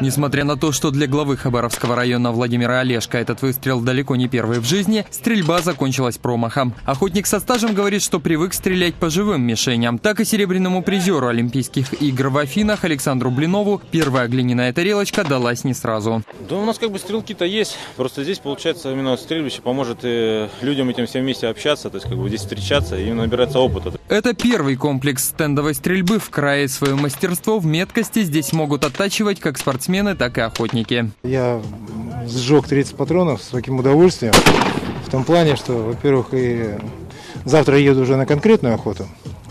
Несмотря на то, что для главы Хабаровского района Владимира Олешко этот выстрел далеко не первый в жизни, стрельба закончилась промахом. Охотник со стажем говорит, что привык стрелять по живым мишеням. Так и серебряному призеру Олимпийских игр в Афинах Александру Блинову первая глиняная тарелочка далась не сразу. Да у нас стрелки-то есть, просто здесь получается именно стрельбище поможет и людям этим всем вместе общаться, то есть здесь встречаться и набираться опыта. Это первый комплекс стендовой стрельбы в крае. Свое мастерство в меткости здесь могут оттачивать как спортсмены, так и охотники. Я сжег 30 патронов с таким удовольствием, в том плане, что, во-первых, и завтра еду уже на конкретную охоту.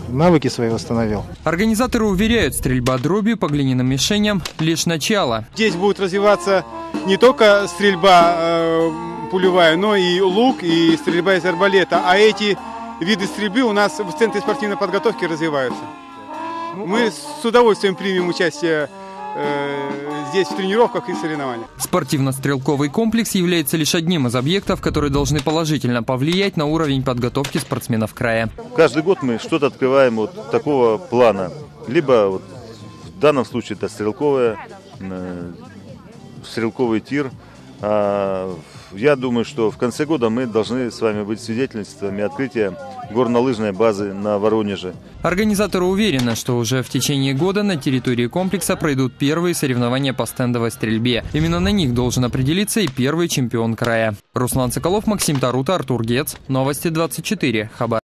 Навыки свои восстановил. Организаторы уверяют, стрельба дробью по глиняным мишеням – лишь начало. Здесь будет развиваться не только стрельба пулевая, но и лук, и стрельба из арбалета. А эти виды стрельбы у нас в Центре спортивной подготовки развиваются. Мы с удовольствием примем участие здесь в тренировках и соревнованиях. Спортивно-стрелковый комплекс является лишь одним из объектов, которые должны положительно повлиять на уровень подготовки спортсменов края. Каждый год мы что-то открываем вот такого плана. Либо вот в данном случае это стрелковый тир. Я думаю, что в конце года мы должны с вами быть свидетельствами открытия горнолыжной базы на Воронеже. Организаторы уверены, что уже в течение года на территории комплекса пройдут первые соревнования по стендовой стрельбе. Именно на них должен определиться и первый чемпион края. Руслан Соколов, Максим Тарута, Артур Гец. Новости 24. Хабар.